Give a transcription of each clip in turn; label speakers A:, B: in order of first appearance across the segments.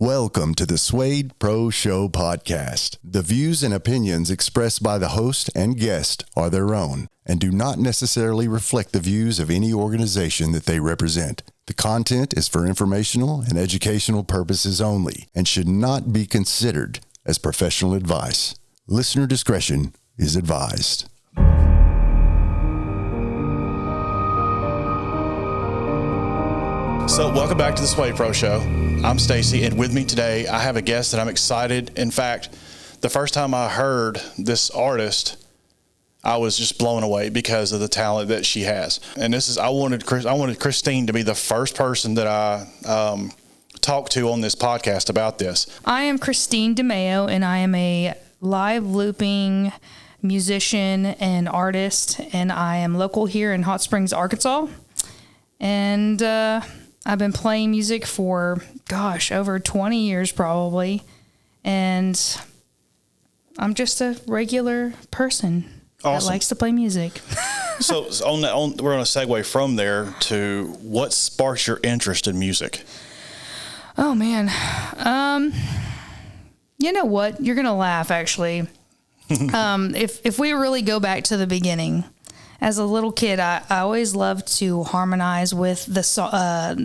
A: Welcome to the SWADE Pro Show podcast. The views and opinions expressed by the host and guest are their own and do not necessarily reflect the views of any organization that they represent. The content is for informational and educational purposes only and should not be considered as professional advice. Listener discretion is advised.
B: So welcome back to the SWADE Pro Show. I'm Stacy, and with me today, I have a guest that I'm excited. In fact, the first time I heard this artist, I was just blown away because of the talent that she has. And I wanted Christine to be the first person that I talked to on this podcast about this.
C: I am Christine DeMeo, and I am a live looping musician and artist, and I am local here in Hot Springs, Arkansas. And I've been playing music for, over 20 years probably. And I'm just a regular person that likes to play music.
B: So we're going to segue from there to what sparks your interest in music?
C: Oh, man. You know what? You're going to laugh, actually. If we really go back to the beginning, as a little kid, I always loved to harmonize with the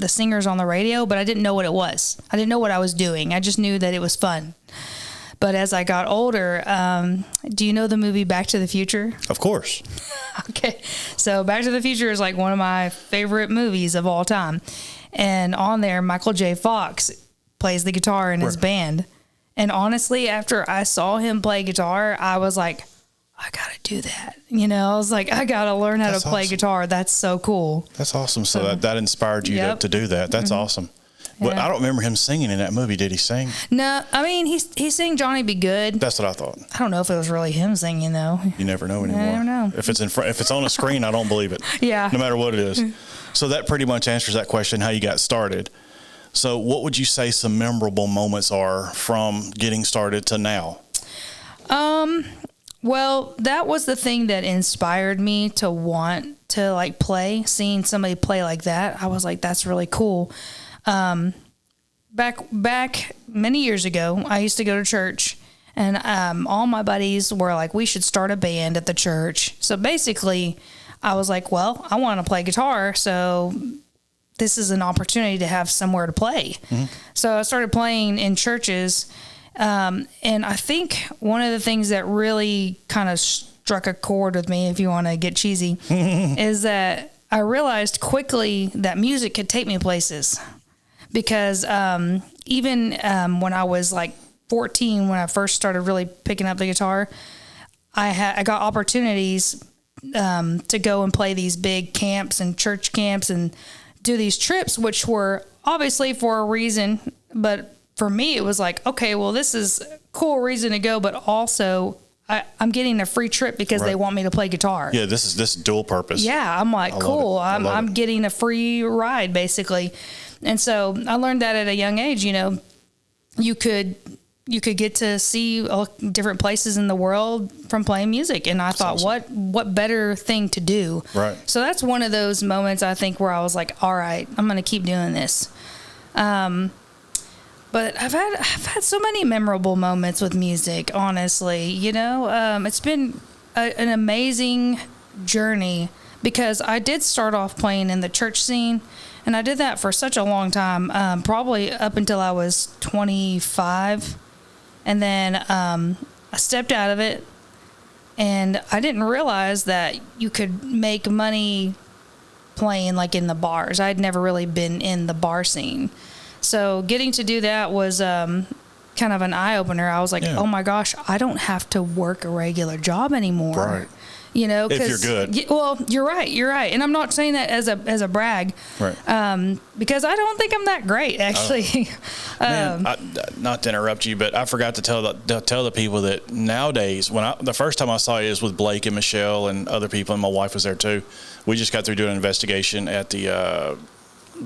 C: singers on the radio, but I didn't know what it was. I didn't know what I was doing. I just knew that it was fun. But as I got older, do you know the movie Back to the Future?
B: Of course.
C: Okay. So Back to the Future is like one of my favorite movies of all time. And on there, Michael J. Fox plays the guitar in his band. And honestly, after I saw him play guitar, I was like, I gotta do that. I was like, I gotta learn how to play guitar. That's so cool.
B: That's awesome. So that inspired you to do that. That's awesome. Yeah. But I don't remember him singing in that movie. Did he sing?
C: No, I mean, he sang Johnny Be Good.
B: That's what I thought.
C: I don't know if it was really him singing though.
B: You never know anymore.
C: I never know.
B: If it's on a screen, I don't believe it.
C: Yeah.
B: No matter what it is. So that pretty much answers that question, how you got started. So what would you say some memorable moments are from getting started to now?
C: Well, that was the thing that inspired me to want to play. Seeing somebody play like that, I was like, that's really cool. Back many years ago, I used to go to church, and all my buddies were like, we should start a band at the church. So basically, I was like, well, I want to play guitar, so this is an opportunity to have somewhere to play. Mm-hmm. So I started playing in churches. And I think one of the things that really kind of struck a chord with me, if you want to get cheesy, is that I realized quickly that music could take me places. Because even when I was like 14, when I first started really picking up the guitar, I got opportunities to go and play these big camps and church camps and do these trips, which were obviously for a reason, but for me, it was like, okay, well, this is a cool reason to go, but also I'm getting a free trip because they want me to play guitar.
B: Yeah, this is dual purpose.
C: Yeah, I'm like, cool. I'm getting a free ride, basically. And so I learned that at a young age. You could get to see different places in the world from playing music, and I thought, awesome. What better thing to do? Right. So that's one of those moments I think where I was like, all right, I'm going to keep doing this. But I've had so many memorable moments with music, honestly. It's been an amazing journey because I did start off playing in the church scene, and I did that for such a long time, probably up until I was 25. And then I stepped out of it, and I didn't realize that you could make money playing like in the bars. I'd never really been in the bar scene. So getting to do that was kind of an eye-opener. I was like, oh, my gosh, I don't have to work a regular job anymore. Right.
B: If you're good.
C: Well, you're right. And I'm not saying that as a brag. Right. Because I don't think I'm that great, actually.
B: Not to interrupt you, but I forgot to tell the people that nowadays, the first time I saw you was with Blake and Michelle and other people, and my wife was there too. We just got through doing an investigation at the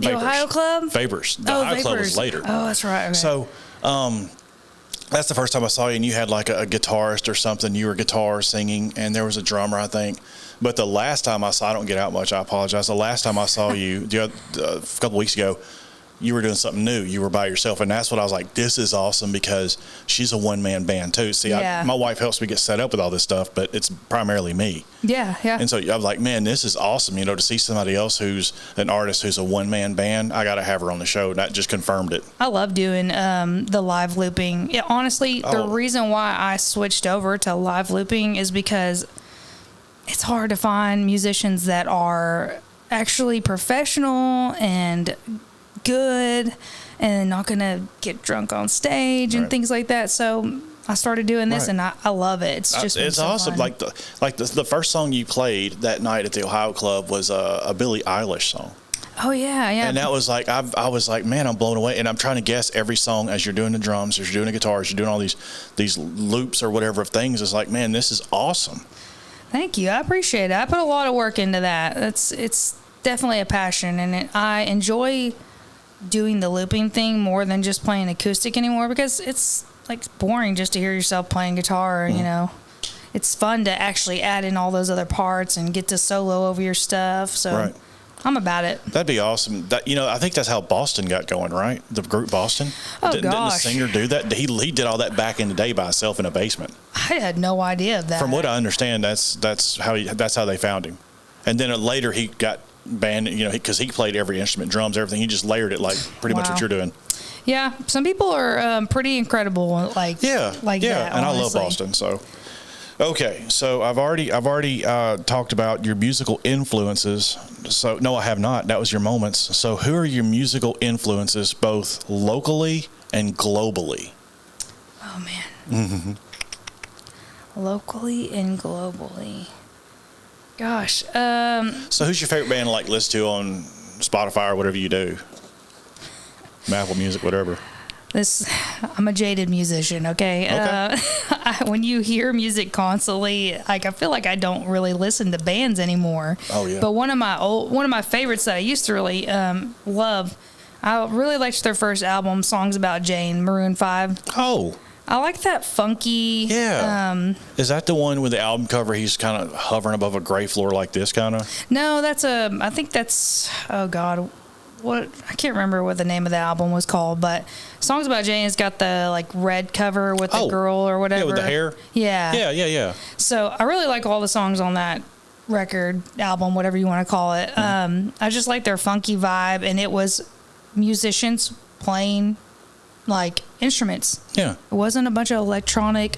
C: Ohio Club?
B: Faber's. The Ohio Club was later.
C: Oh, that's right. Okay.
B: So, that's the first time I saw you, and you had like a guitarist or something. You were guitar singing, and there was a drummer, I think. But the last time I don't get out much, I apologize. The last time I saw you, a couple weeks ago, you were doing something new. You were by yourself. And that's what I was like, this is awesome, because she's a one-man band too. See, my wife helps me get set up with all this stuff, but it's primarily me.
C: Yeah. And
B: so I was like, man, this is awesome. To see somebody else who's an artist who's a one-man band, I got to have her on the show. That just confirmed it.
C: I love doing the live looping. Yeah, honestly, the reason why I switched over to live looping is because it's hard to find musicians that are actually professional and good and not gonna get drunk on stage and things like that. So I started doing this, and I love it. It's just
B: it's so awesome. Fun. The first song you played that night at the Ohio Club was a Billie Eilish song.
C: Oh yeah.
B: And that was like I was like, man, I'm blown away. And I'm trying to guess every song as you're doing the drums, as you're doing the guitars, you're doing all these loops or whatever of things. It's like, man, this is awesome.
C: Thank you. I appreciate it. I put a lot of work into that. It's definitely a passion, and I enjoy doing the looping thing more than just playing acoustic anymore, because it's like boring just to hear yourself playing guitar. It's fun to actually add in all those other parts and get to solo over your stuff. So I'm about it.
B: That'd be awesome. I think that's how Boston got going, right? The group Boston. Didn't the singer do that? He did all that back in the day by himself in a basement.
C: I had no idea of that.
B: From what I understand, that's how they found him. And then later he got band, because he played every instrument, drums, everything. He just layered it like pretty much what you're doing.
C: Yeah, some people are pretty incredible, like that.
B: And I love Boston. So, okay, so I've already talked about your musical influences. So no, I have not. That was your moments. So who are your musical influences, both locally and globally?
C: Oh man, locally and globally. Gosh.
B: So who's your favorite band to listen to on Spotify or whatever you do? Apple Music, whatever.
C: I'm a jaded musician, okay? When you hear music constantly, I feel like I don't really listen to bands anymore.
B: Oh yeah.
C: But one of my favorites that I used to really love, I really liked their first album, Songs About Jane, Maroon 5.
B: Oh.
C: I like that funky.
B: Yeah. Is that the one with the album cover? He's kind of hovering above a gray floor like this, kind of.
C: No, I think that's. Oh God, what I can't remember what the name of the album was called, but Songs About Jane has got the red cover with the girl or whatever.
B: Yeah, with the hair.
C: Yeah.
B: Yeah.
C: So I really like all the songs on that record, album, whatever you want to call it. I just like their funky vibe, and it was musicians playing instruments.
B: Yeah.
C: It wasn't a bunch of electronic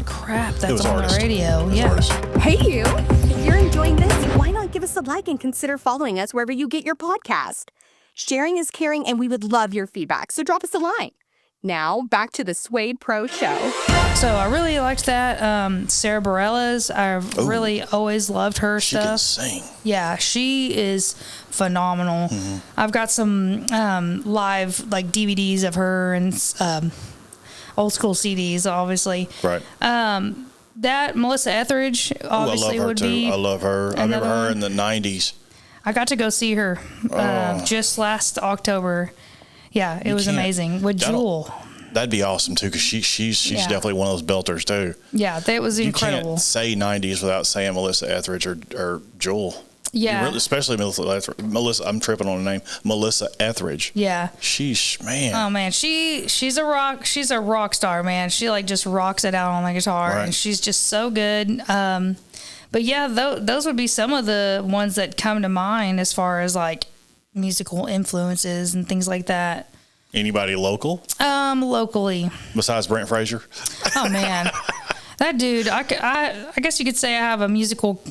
C: crap that's on the radio. Yeah.
D: Hey you, if you're enjoying this, why not give us a like and consider following us wherever you get your podcast? Sharing is caring, and we would love your feedback, so drop us a line. Now, back to the SWADE Pro Show.
C: So I really liked that. Sarah Bareilles, I've really always loved her stuff.
B: She can sing.
C: Yeah, she is phenomenal. Mm-hmm. I've got some live DVDs of her and old school CDs, obviously.
B: Right.
C: That Melissa Etheridge obviously would be.
B: I love her. I remember her in the 90s.
C: I got to go see her just last October. Yeah, it was amazing with Jewel.
B: That'd be awesome too, because she's definitely one of those belters too.
C: Yeah, that was incredible.
B: You can't say 90s without saying Melissa Etheridge or Jewel.
C: Yeah,
B: especially Melissa. I'm tripping on the name, Melissa Etheridge.
C: Yeah,
B: man.
C: Oh man, she's a rock star, man. She just rocks it out on the guitar, and she's just so good. But yeah, those would be some of the ones that come to mind as far as musical influences and things like that.
B: Anybody local?
C: Locally.
B: Besides Brent Fraser?
C: Oh man. That dude, I guess you could say I have a musical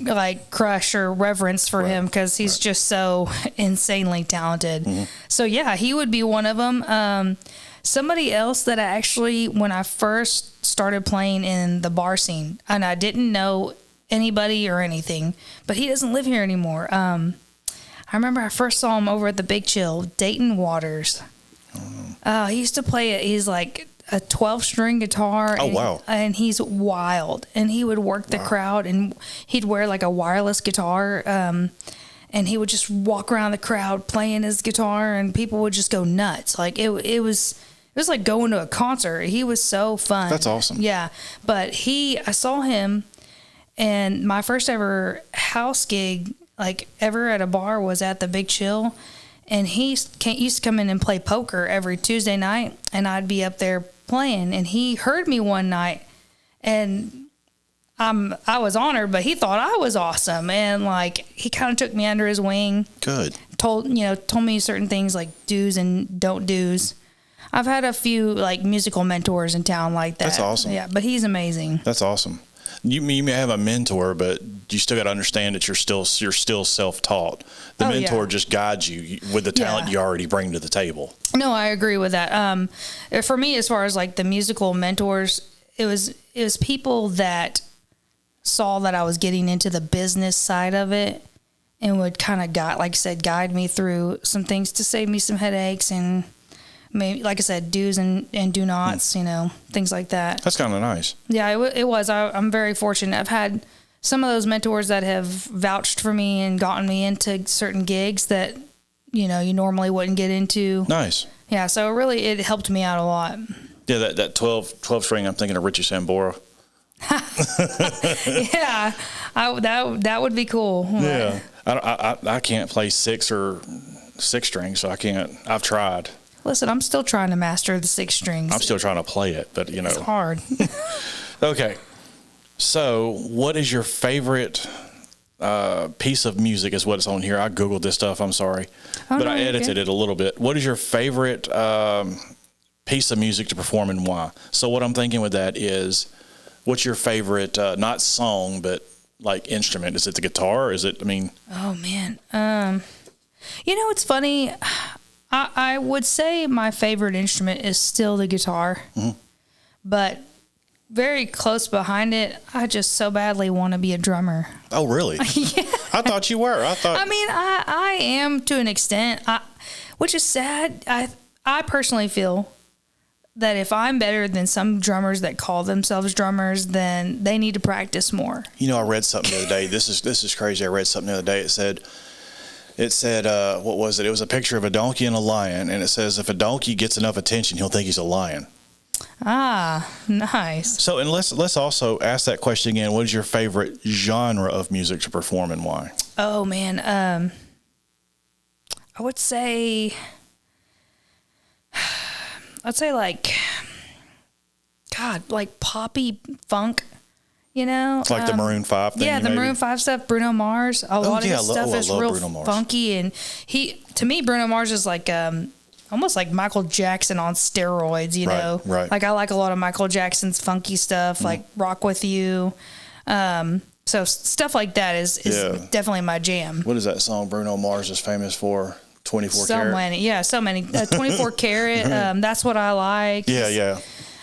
C: crush or reverence for him, because he's just so insanely talented. Mm-hmm. So yeah, he would be one of them. Somebody else that I actually, when I first started playing in the bar scene, and I didn't know anybody or anything, but he doesn't live here anymore. I remember I first saw him over at the Big Chill, Dayton Waters. He used to play it. He's a 12-string guitar.
B: Oh, wow.
C: And he's wild. And he would work the crowd, and he'd wear a wireless guitar. And he would just walk around the crowd playing his guitar, and people would just go nuts. It was like going to a concert. He was so fun.
B: That's awesome.
C: Yeah. But I saw him, and my first ever house gig ever at a bar was at the Big Chill, And he used to come in and play poker every Tuesday night, and I'd be up there playing. And he heard me one night, and I was honored, but he thought I was awesome. And like, he kind of took me under his wing.
B: Good.
C: Told me certain things like do's and don't do's. I've had a few like musical mentors in town like that.
B: That's awesome.
C: Yeah, but he's amazing.
B: That's awesome. You may have a mentor, but you still got to understand that you're still self-taught. The mentor just guides you with the talent you already bring to the table.
C: No, I agree with that. For me, as far as like the musical mentors, it was people that saw that I was getting into the business side of it and would kind of guide me through some things to save me some headaches and maybe, like I said, do's and do nots, things like that.
B: That's kind of nice.
C: Yeah, it was. I'm very fortunate. I've had some of those mentors that have vouched for me and gotten me into certain gigs that, you normally wouldn't get into.
B: Nice.
C: Yeah, so really it helped me out a lot.
B: Yeah, that 12 string, I'm thinking of Richie Sambora.
C: Yeah, that would be cool.
B: Yeah. I can't play 6 strings, so I can't. I've tried.
C: Listen, I'm still trying to master the 6 strings.
B: I'm still trying to play it, but
C: it's hard.
B: Okay. So what is your favorite piece of music is what's on here. I Googled this stuff. I'm sorry, but I edited it a little bit. What is your favorite piece of music to perform and why? So what I'm thinking with that is, what's your favorite, not song, but like instrument? Is it the guitar? Or is it,
C: Oh man. It's funny. I would say my favorite instrument is still the guitar, but very close behind it, I just so badly want to be a drummer.
B: Oh, really?
C: Yeah.
B: I thought you were.
C: I am to an extent, which is sad. I personally feel that if I'm better than some drummers that call themselves drummers, then they need to practice more.
B: I read something the other day. This is crazy. I read something the other day. It said, what was it? It was a picture of a donkey and a lion, and it says if a donkey gets enough attention, he'll think he's a lion.
C: Ah, nice.
B: So, and let's also ask that question again. What is your favorite genre of music to perform and why?
C: Oh man, I would say like poppy funk.
B: It's like the Maroon 5 thing.
C: Yeah, the Maroon 5 stuff. Bruno Mars. A lot of his stuff is real funky, and to me, Bruno Mars is like almost like Michael Jackson on steroids. You know,
B: right.
C: Like I like a lot of Michael Jackson's funky stuff, like Rock With You. So stuff like that is definitely my jam.
B: What is that song Bruno Mars is famous for? 24
C: Karat. So many. 24 Karat. That's what I like.
B: Yeah.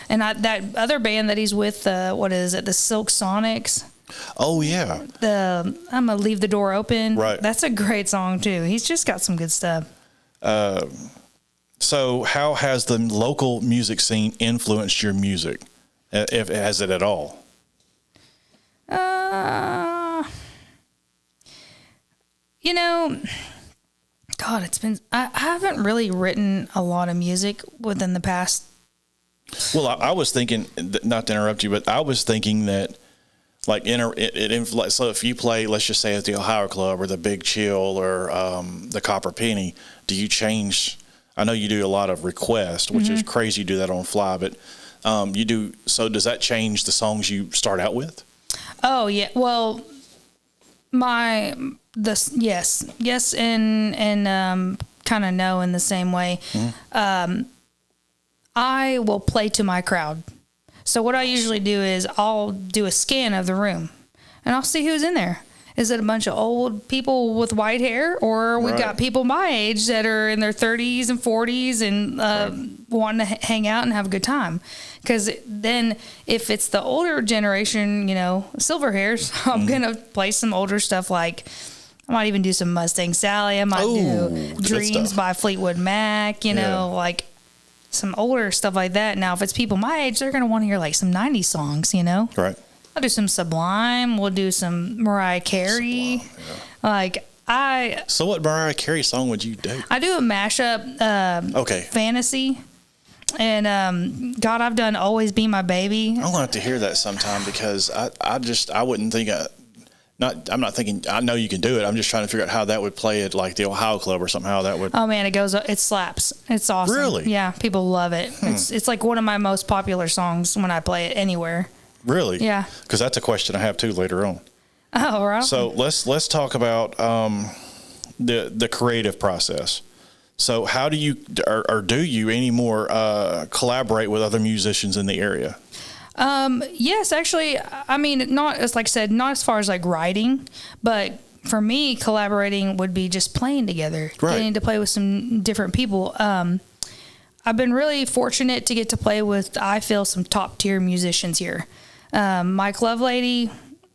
C: And that other band that he's with, what is it? The Silk Sonics.
B: Oh yeah.
C: I'm gonna leave the door open.
B: Right.
C: That's a great song too. He's just got some good stuff.
B: So how has the local music scene influenced your music? If has it at all?
C: God, I haven't really written a lot of music within the past.
B: Well, I was thinking, not to interrupt you, but I was thinking that, like, so if you play, let's just say at the Ohio Club or the Big Chill or the Copper Penny, do you change? I know you do a lot of requests, which is crazy. You do that on fly, but you do. So does that change the songs you start out with? Oh yeah.
C: Well, yes, and kind of no in the same way. I will play to my crowd. So what I usually do is I'll do a scan of the room and I'll see who's in there. Is it a bunch of old people with white hair, or we got people my age that are in their 30s and 40s and wanting to hang out and have a good time? Because then if it's the older generation, silver hairs, I'm going to play some older stuff like I might even do some Mustang Sally. I might do Dreams by Fleetwood Mac, like some older stuff like that. Now, if it's people my age, they're going to want to hear like some 90s songs,
B: Right.
C: I'll do some Sublime. We'll do some Mariah Carey.
B: So what Mariah Carey song would you do?
C: I do a mashup. Fantasy. And God, I've done Always Be My Baby.
B: I want to hear that sometime because I wouldn't think I'm not thinking, I know you can do it. I'm just trying to figure out how that would play at like the Ohio Club or something, how that would.
C: Oh man, it slaps. It's awesome.
B: Really?
C: Yeah, people love it. It's like one of my most popular songs when I play it anywhere.
B: Really?
C: Yeah.
B: Because that's a question I have too later on.
C: Oh, right.
B: So let's talk about the creative process. So how do you, or do you anymore collaborate with other musicians in the area?
C: Yes, actually, I mean, not as like I said, not as far as like writing, but for me, collaborating would be just playing together, getting to play with some different people. I've been really fortunate to get to play with, I feel, some top tier musicians here. Mike Lovelady,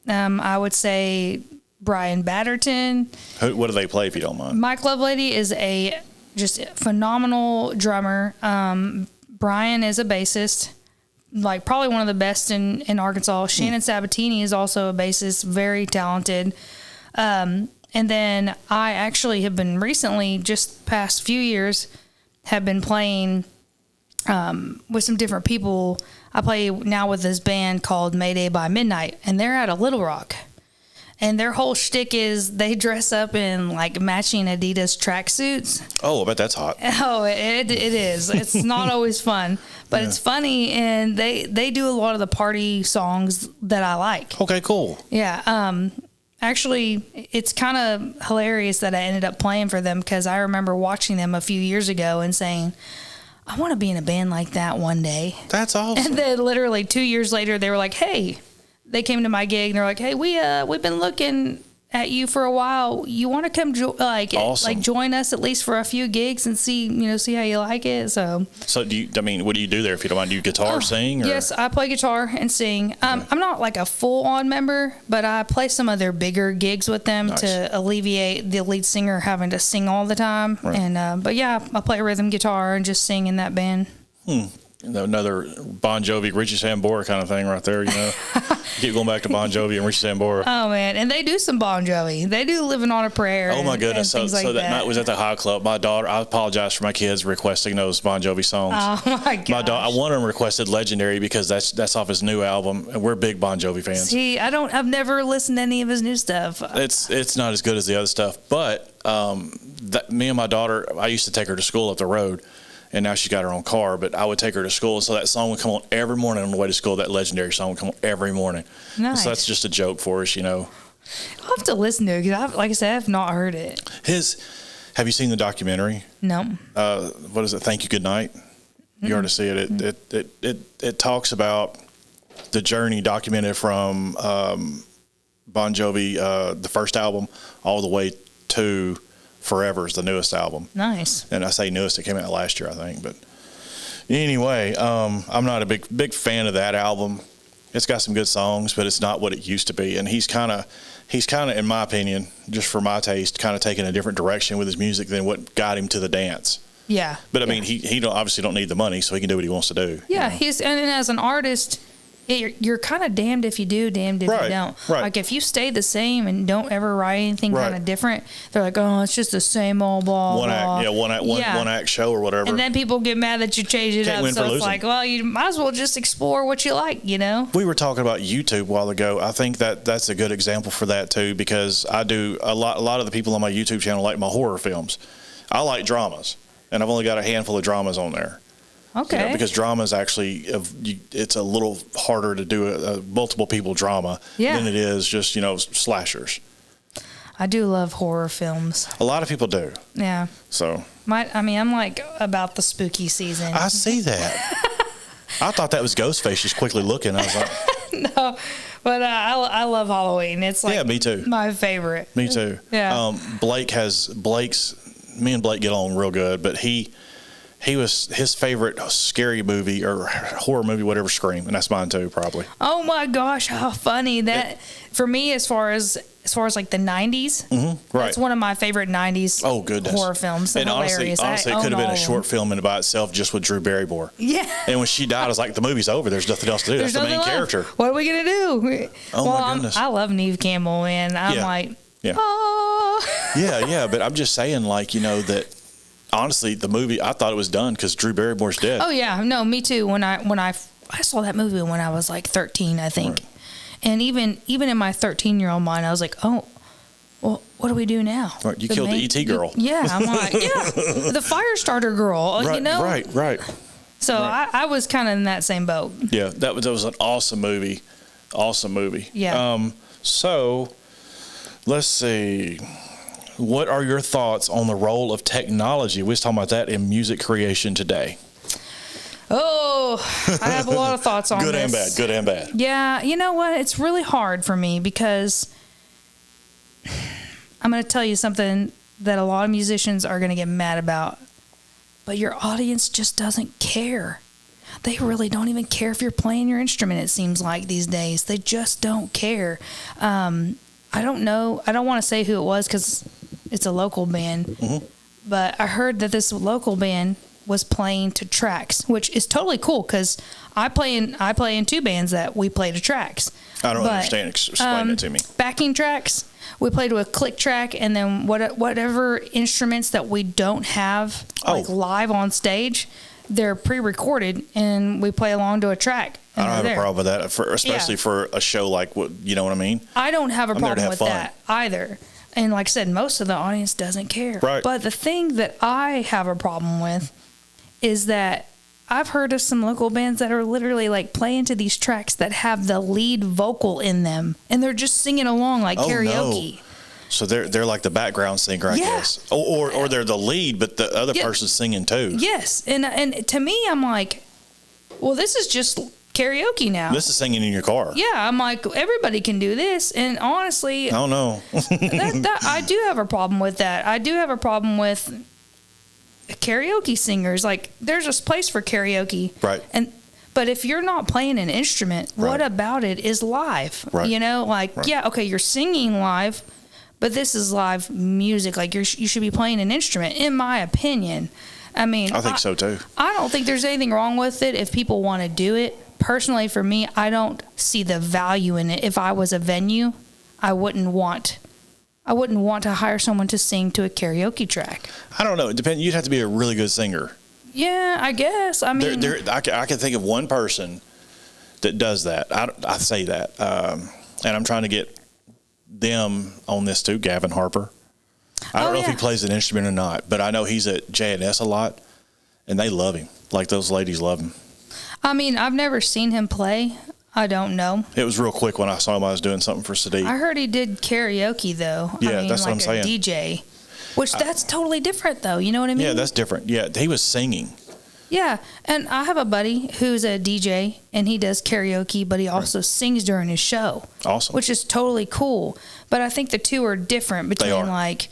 C: I would say Brian Batterton.
B: What do they play, if you don't mind?
C: Mike Lovelady is a just phenomenal drummer. Brian is a bassist, like probably one of the best in Arkansas. Shannon Sabatini is also a bassist, very talented. And then I actually have been recently, just past few years, have been playing with some different people. I play now with this band called Mayday by Midnight, and they're out of Little Rock. And their whole shtick is they dress up in like matching Adidas tracksuits.
B: Oh, I bet that's hot.
C: Oh, it is. It's not always fun, but it's funny, and they do a lot of the party songs that I like.
B: Okay, cool.
C: Yeah. Actually, it's kind of hilarious that I ended up playing for them because I remember watching them a few years ago and saying, I want to be in a band like that one day.
B: That's awesome.
C: And then literally 2 years later, they were like, hey, they came to my gig and they're like, hey, we've been looking at you for a while. You want to come join us at least for a few gigs and see how you like it. So
B: what do you do there, if you don't mind? Do you guitar, sing? Or?
C: Yes, I play guitar and sing. I'm not like a full-on member, but I play some of their bigger gigs with them to alleviate the lead singer having to sing all the time. Right. And but yeah, I play rhythm guitar and just sing in that band.
B: Another Bon Jovi, Richie Sambora kind of thing right there, Keep going back to Bon Jovi and Richie Sambora.
C: Oh, man. And they do some Bon Jovi. They do Living on a Prayer.
B: Oh, my goodness. So that night was at the High Club. My daughter, I apologize for my kids requesting those Bon Jovi songs.
C: Oh, my gosh.
B: One of them requested Legendary because that's off his new album, and we're big Bon Jovi fans.
C: See, I've never listened to any of his new stuff.
B: It's not as good as the other stuff, but me and my daughter, I used to take her to school up the road, and now she's got her own car, but I would take her to school. So that song would come on every morning on the way to school. That Legendary song would come on every morning.
C: Nice.
B: So that's just a joke for us,
C: I'll have to listen to it because, like I said, I've not heard it.
B: Have you seen the documentary?
C: No.
B: What is it? Thank You, Good Night. You ought to see it. It talks about the journey documented from Bon Jovi, the first album, all the way to Forever is the newest album.
C: Nice.
B: And I say newest, it came out last year, I think. But anyway, I'm not a big fan of that album. It's got some good songs, but it's not what it used to be. And he's kind of, in my opinion, just for my taste, kind of taking a different direction with his music than what got him to the dance.
C: Yeah.
B: But I mean, he obviously don't need the money, so he can do what he wants to do.
C: Yeah, and as an artist, you're kind of damned if you do, damned if you don't.
B: Right.
C: Like if you stay the same and don't ever write anything kind of different, they're like, oh, it's just the same old blah.
B: One act show or whatever.
C: And then people get mad that you change it up. So it's like, well, you might as well just explore what you like, We were talking about YouTube a while ago. I think that's a good example for that too, because I do a lot of the people on my YouTube channel like my horror films. I like dramas, and I've only got a handful of dramas on there. Okay.
B: Because drama is actually, it's a little harder to do a multiple people drama than it is just, slashers. I do love horror films. A lot of people do. Yeah. So. I'm like about the spooky season. I see that. I thought that was Ghostface just quickly looking. I was like. No, but I love Halloween. It's like me too. My favorite. Me too. Yeah. Me and Blake get along real good, but he was his favorite scary movie or horror movie, whatever, Scream, and that's mine too, probably. Oh my gosh, how funny that! For me, as far as like the '90s, right? That's one of my favorite '90s. Oh goodness, horror films. And honestly, it could have been a short film in by itself, just with Drew Barrymore. Yeah. And when she died, I was like, the movie's over. There's nothing else to do. That's the main character. What are we gonna do? Oh my goodness. I love Neve Campbell, and I'm like, yeah, but I'm just saying, like, that. Honestly, the movie, I thought it was done because Drew Barrymore's dead. Oh yeah, no, me too. When I saw that movie when I was like 13, I think,
C: And even in my 13-year-old mind, I was like, oh, well, what do we do now?
B: Right, you killed the ET girl.
C: Yeah, I'm like, the fire starter girl,
B: right,
C: you know?
B: Right.
C: So I was kind of in that same boat.
B: Yeah, that was an awesome movie. Awesome movie.
C: Yeah.
B: So let's see. What are your thoughts on the role of technology? We was talking about that in music creation today.
C: Oh, I have a lot of thoughts on
B: Good
C: this.
B: Good and bad.
C: Yeah, you know what? It's really hard for me because I'm going to tell you something that a lot of musicians are going to get mad about, but your audience just doesn't care. They really don't even care if you're playing your instrument, it seems like these days. They just don't care. I don't know. I don't want to say who it was because it's a local band,
B: mm-hmm.
C: but I heard that this local band was playing to tracks, which is totally cool because I play in two bands that we play to tracks.
B: I don't understand. Explain it to me.
C: Backing tracks, we play to a click track, and then whatever instruments that we don't have like live on stage, they're pre-recorded, and we play along to a track.
B: I don't have a problem with that, especially for a show like what you know what I mean.
C: I don't have a problem with that either. And like I said, most of the audience doesn't care.
B: Right.
C: But the thing that I have a problem with is that I've heard of some local bands that are literally like playing to these tracks that have the lead vocal in them, and they're just singing along like karaoke.
B: No. So they're like the background singer, I guess, or they're the lead, but the other person's singing too.
C: Yes, and to me, I'm like, well, this is just karaoke now.
B: This is singing in your car.
C: Yeah, I'm like, everybody can do this, and honestly,
B: I don't know.
C: I do have a problem with that. I do have a problem with karaoke singers. Like, there's a place for karaoke,
B: right?
C: But if you're not playing an instrument, what about it is live?
B: Right.
C: You know, like, yeah, okay, you're singing live, but this is live music. Like, you should be playing an instrument, in my opinion. I mean,
B: I think so too.
C: I don't think there's anything wrong with it if people want to do it. Personally, for me, I don't see the value in it. If I was a venue, I wouldn't want to hire someone to sing to a karaoke track.
B: I don't know. It depends. You'd have to be a really good singer.
C: Yeah, I guess. I mean,
B: I can think of one person that does that. I say that, and I'm trying to get them on this too. Gavin Harper. I don't know if he plays an instrument or not, but I know he's at J&S a lot, and they love him. Like, those ladies love him.
C: I mean, I've never seen him play. I don't know.
B: It was real quick when I saw him. I was doing something for Sadiq.
C: I heard he did karaoke, though.
B: Yeah,
C: I mean,
B: that's
C: like
B: what I'm saying.
C: A DJ, which that's totally different, though. You know what I mean?
B: Yeah, that's different. Yeah, he was singing.
C: Yeah, and I have a buddy who's a DJ, and he does karaoke, but he also sings during his show.
B: Awesome.
C: Which is totally cool. But I think the two are different between, like,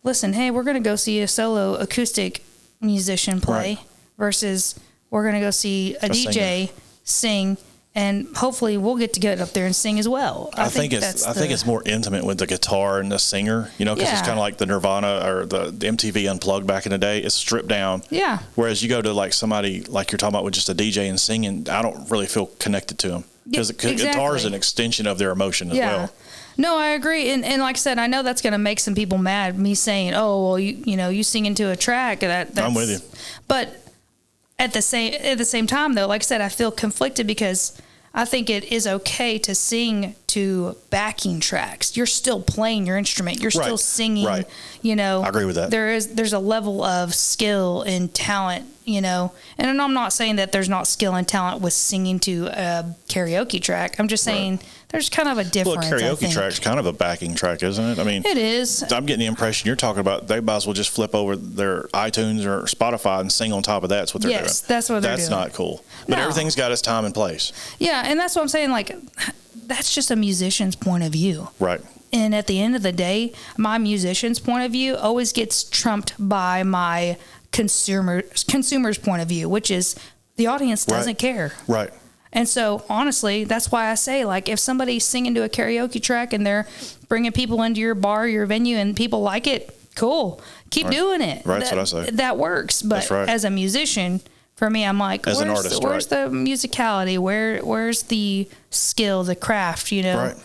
C: listen, hey, we're going to go see a solo acoustic musician play versus we're going to go see a DJ sing, and hopefully we'll get up there and sing as well. I think it's more intimate with the guitar and the singer, you know, because it's kind of like the Nirvana or the MTV Unplugged back in the day. It's stripped down. Yeah. Whereas you go to like somebody like you're talking about with just a DJ and singing, I don't really feel connected to them because guitar is an extension of their emotion as well. No, I agree, and like I said, I know that's going to make some people mad. Me saying, "Oh, well, you sing into a track." That's, I'm with you. But at the same time, though, like I said, I feel conflicted because I think it is okay to sing to backing tracks. You're still playing your instrument. You're still singing. Right. You know, I agree with that. There's a level of skill and talent. You know, and I'm not saying that there's not skill and talent with singing to a karaoke track. I'm just saying there's kind of a difference. Well, a karaoke track's kind of a backing track, isn't it? I mean, it is. I'm getting the impression you're talking about they might as well just flip over their iTunes or Spotify and sing on top of that. That's what they're doing. Yes, that's what they're doing. That's not cool. But everything's got its time and place. Yeah, and that's what I'm saying. Like, that's just a musician's point of view. Right. And at the end of the day, my musician's point of view always gets trumped by my consumer's point of view, which is the audience doesn't care. Right. And so, honestly, that's why I say, like, if somebody's singing to a karaoke track and they're bringing people into your bar, your venue, and people like it, cool. Keep doing it. Right, that's what I say. That works. But as a musician, for me, I'm like, where's the musicality? Where's the skill, the craft, you know? Right.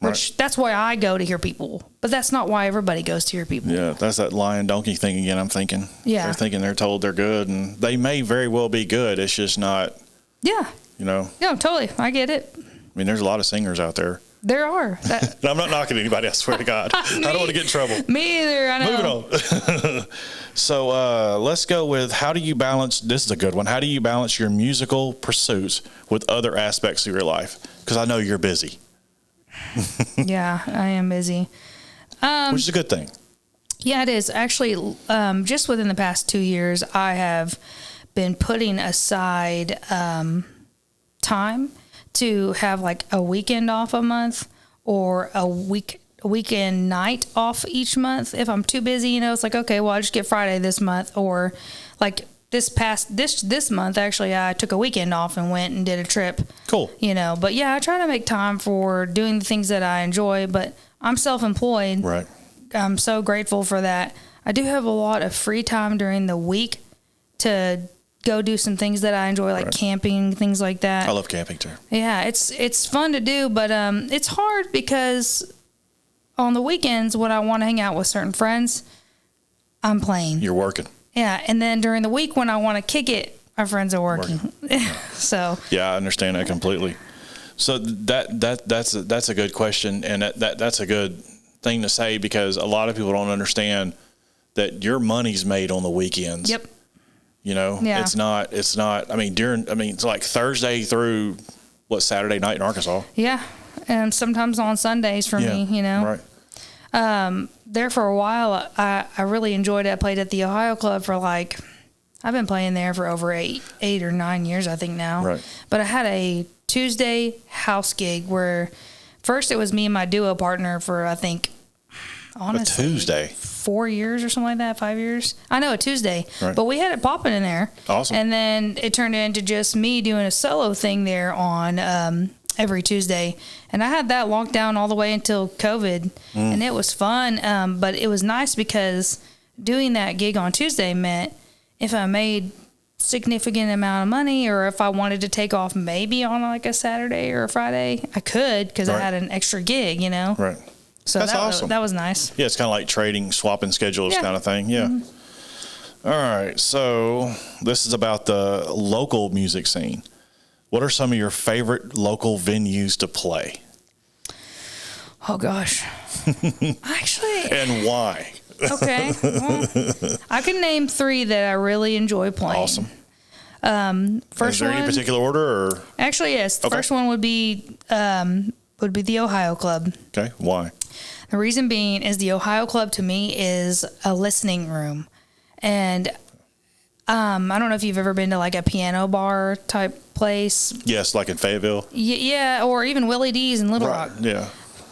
C: Which that's why I go to hear people, but that's not why everybody goes to hear people. Yeah, that's that lion donkey thing again. I'm thinking. Yeah, they're thinking they're told they're good, and they may very well be good. It's just not. Yeah. You know. Yeah, totally. I get it.
B: I mean, there's a lot of singers out there.
C: There are.
B: And I'm not knocking anybody, I swear to God. I don't want to get in trouble.
C: Me either, I know.
B: Moving on. So let's go with, how do you balance, this is a good one, how do you balance your musical pursuits with other aspects of your life? Because I know you're busy.
C: Yeah, I am busy.
B: Which is a good thing.
C: Yeah, it is. Actually, just within the past 2 years, I have been putting aside time to have like a weekend off a month or a weekend night off each month. If I'm too busy, it's like, okay, well, I just get Friday this month, or like this month, actually, I took a weekend off and went and did a trip.
B: Cool.
C: But yeah, I try to make time for doing the things that I enjoy, but I'm self-employed.
B: Right.
C: I'm so grateful for that. I do have a lot of free time during the week to go do some things that I enjoy, like camping, things like that.
B: I love camping too.
C: Yeah, it's fun to do, but it's hard because on the weekends when I want to hang out with certain friends, I'm playing.
B: You're working.
C: Yeah, and then during the week when I want to kick it, my friends are working. So
B: yeah, I understand that completely. So that's a good question, and that's a good thing to say, because a lot of people don't understand that your money's made on the weekends.
C: Yep.
B: Yeah. It's not, it's like Thursday through Saturday night in Arkansas.
C: Yeah. And sometimes on Sundays for me,
B: Right.
C: There for a while, I really enjoyed it. I played at the Ohio Club for I've been playing there for over eight or 9 years, I think now.
B: Right.
C: But I had a Tuesday house gig where first it was me and my duo partner for, I think, honestly,
B: a Tuesday.
C: 4 years or something like that, 5 years. I know, a Tuesday.
B: Right.
C: But we had it popping in there.
B: Awesome.
C: And then it turned into just me doing a solo thing there on every Tuesday. And I had that locked down all the way until COVID. And it was fun. But it was nice because doing that gig on Tuesday meant if I made significant amount of money, or if I wanted to take off maybe on like a Saturday or a Friday, I could, because I had an extra gig,
B: Right.
C: So
B: that's awesome.
C: That was nice.
B: Yeah, it's kind of like trading, swapping schedules kind of thing. Yeah. Mm-hmm. All right. So this is about the local music scene. What are some of your favorite local venues to play?
C: Oh, gosh. Actually.
B: And why?
C: Okay. Well, I can name 3 that I really enjoy playing.
B: Awesome.
C: First
B: is there any particular order, or?
C: Actually, yes. The first one would be the Ohio Club.
B: Okay. Why?
C: The reason being is the Ohio Club to me is a listening room. And I don't know if you've ever been to like a piano bar type place.
B: Yes, like in Fayetteville.
C: Yeah, or even Willie D's in Little Rock.
B: Yeah.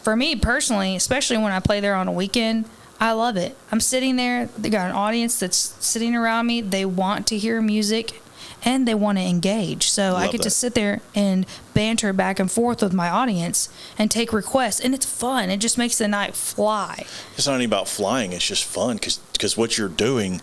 C: For me personally, especially when I play there on a weekend, I love it. I'm sitting there. They got an audience that's sitting around me. They want to hear music and they want to engage. So I get to sit there and banter back and forth with my audience and take requests. And it's fun. It just makes the night fly.
B: It's not even about flying. It's just fun because what you're doing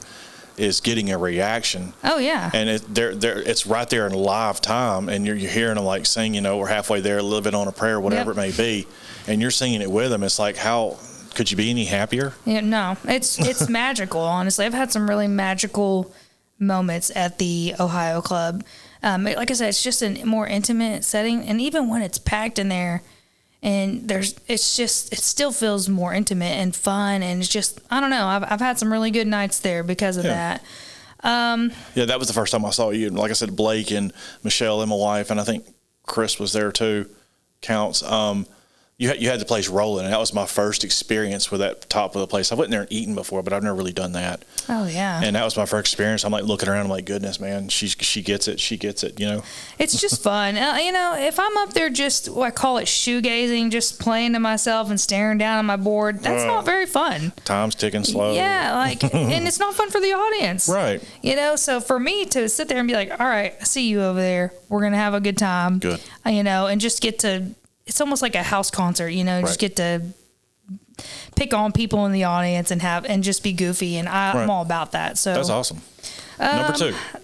B: is getting a reaction.
C: Oh, yeah.
B: And it's right there in live time. And you're hearing them like sing, we're halfway there, living on a prayer, whatever it may be. And you're singing it with them. It's like, how could you be any happier?
C: Yeah, no, it's magical. Honestly, I've had some really magical moments at the Ohio Club. Like I said, it's just a more intimate setting, and even when it's packed in there, and it still feels more intimate and fun, and it's just, I don't know. I've had some really good nights there because of that.
B: Yeah, that was the first time I saw you. Like I said, Blake and Michelle and my wife, and I think Chris was there too. Counts. You had the place rolling, and that was my first experience with that top of the place. I went in there and eaten before, but I've never really done that.
C: Oh, yeah.
B: And that was my first experience. I'm like looking around, I'm like, goodness, man, she gets it. She gets it,
C: It's just fun. If I'm up there just, I call it shoegazing, just playing to myself and staring down at my board, that's not very fun.
B: Time's ticking slow.
C: Yeah, and it's not fun for the audience.
B: Right.
C: So for me to sit there and be like, all right, I see you over there. We're going to have a good time.
B: Good.
C: And just get to, it's almost like a house concert, just get to pick on people in the audience and just be goofy. And I'm all about that. So
B: that's awesome.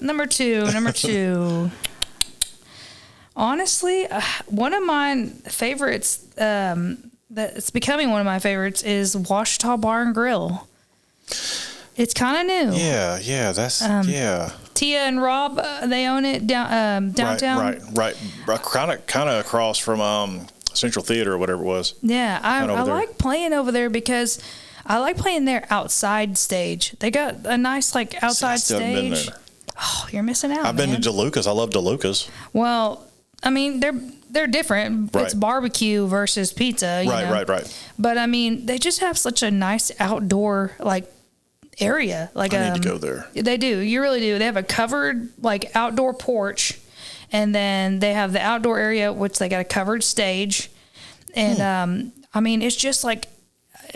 B: Number two. Honestly, one of my favorites, that's becoming one of my favorites, is Washita Bar and Grill.
C: It's kind of new.
B: Yeah. That's yeah.
C: Tia and Rob, they own it downtown.
B: Right. Kind of across from Central Theater or whatever it was.
C: Yeah, I
B: there.
C: like playing over there because I like playing their outside stage. They got a nice like outside
B: still haven't been
C: stage.
B: there.
C: Oh, you're missing out.
B: I've been to DeLuca's. I love DeLuca's.
C: Well, I mean, they're different.
B: Right.
C: It's barbecue versus pizza. You know?
B: Right.
C: But I mean, they just have such a nice outdoor like area. Like
B: I need to go there.
C: They do. You really do. They have a covered like outdoor porch, and then they have the outdoor area, which they got a covered stage. And I mean, it's just like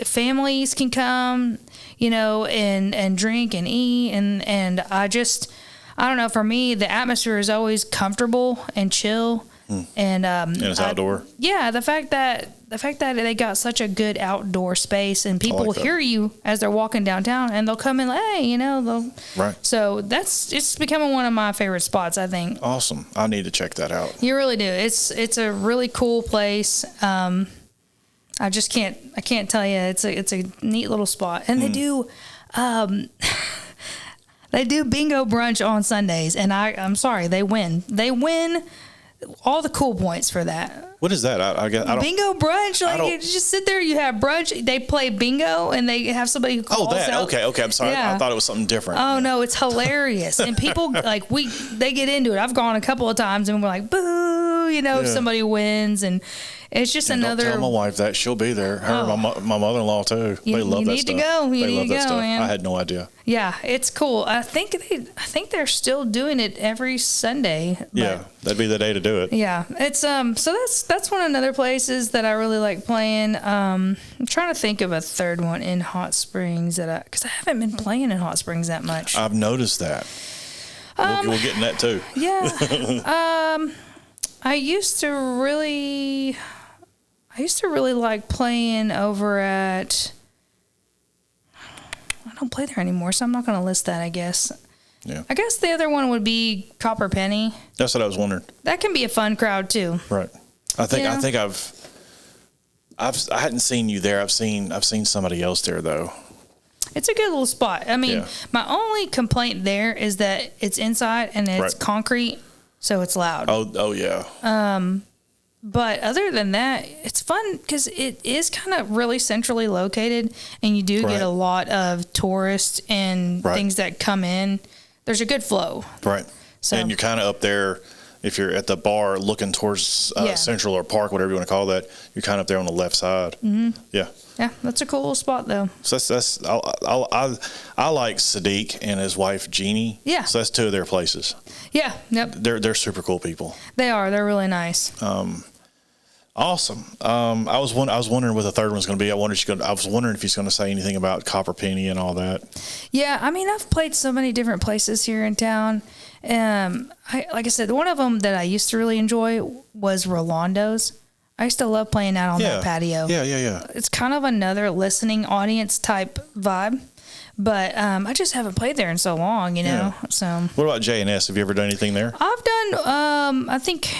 C: families can come, you know, and drink and eat, and I don't know. For me, the atmosphere is always comfortable and chill, and
B: it's outdoor.
C: Yeah, the fact that they got such a good outdoor space, and people
B: like that.
C: hear you as they're walking downtown, and they'll come in, like, hey, you know,
B: Right.
C: So it's becoming one of my favorite spots. I think
B: Awesome. I need to check that out.
C: you really do. It's a really cool place. I can't tell you. It's a neat little spot, and they do. They do bingo brunch on Sundays, and I'm sorry, they win. They win all the cool points for that.
B: What is that? I don't.
C: Bingo brunch, like
B: don't-
C: you just sit there, you have brunch, they play bingo, and they have somebody who calls
B: Oh, that.
C: out.
B: Okay. I'm sorry.
C: Yeah.
B: I thought it was something different.
C: Oh no, it's hilarious, and people like they get into it. I've gone a couple of times, and we're like, boo, you know, if
B: Yeah.
C: somebody wins, and it's just
B: Don't
C: another.
B: tell my wife that. She'll be there. Her and my mother-in-law too.
C: You-
B: they love
C: you
B: that
C: need to
B: stuff.
C: go. You
B: They
C: need
B: love
C: to
B: that
C: go,
B: stuff.
C: man.
B: I had no idea.
C: Yeah, it's cool. I think they're still doing it every Sunday. But
B: Yeah, that'd be the day to do it.
C: yeah, it's so that's one of another places that I really like playing. I'm trying to think of a third one in Hot Springs because I haven't been playing in Hot Springs that much.
B: I've noticed that. We'll get in that too.
C: Yeah. I used to really like playing over at. I don't play there anymore, so I'm not going to list that, I guess.
B: Yeah.
C: I guess the other one would be Copper Penny.
B: That's what I was wondering.
C: That can be a fun crowd too.
B: Right. I think
C: Yeah.
B: I hadn't seen you there. I've seen somebody else there though.
C: It's a good little spot. I mean,
B: Yeah.
C: my only complaint there is that it's inside and it's
B: Right.
C: concrete, so it's loud.
B: Oh yeah.
C: But other than that, it's fun because it is kind of really centrally located, and you do
B: Right.
C: get a lot of tourists and
B: Right.
C: things that come in. There's a good flow.
B: Right.
C: So-
B: And you're kind of up there. If you're at the bar looking towards
C: Yeah.
B: Central or Park, whatever you want to call that, you're kind of up there on the left side. Mm-hmm. Yeah.
C: Yeah, that's a cool little spot though.
B: So I like Sadiq and his wife Jeannie.
C: Yeah.
B: So that's two of their places.
C: Yeah, yep,
B: They're super cool people.
C: they are. They're really nice.
B: Awesome. I was wondering what the third one's going to be. I was wondering if he's going to say anything about Copper Penny and all that.
C: Yeah, I mean, I've played so many different places here in town. Like I said, one of them that I used to really enjoy was Rolando's. I used to love playing out on that patio.
B: Yeah.
C: It's kind of another listening audience type vibe, but I just haven't played there in so long, you know.
B: Yeah.
C: So
B: What about J&S? Have you ever done anything there?
C: I've done, I think,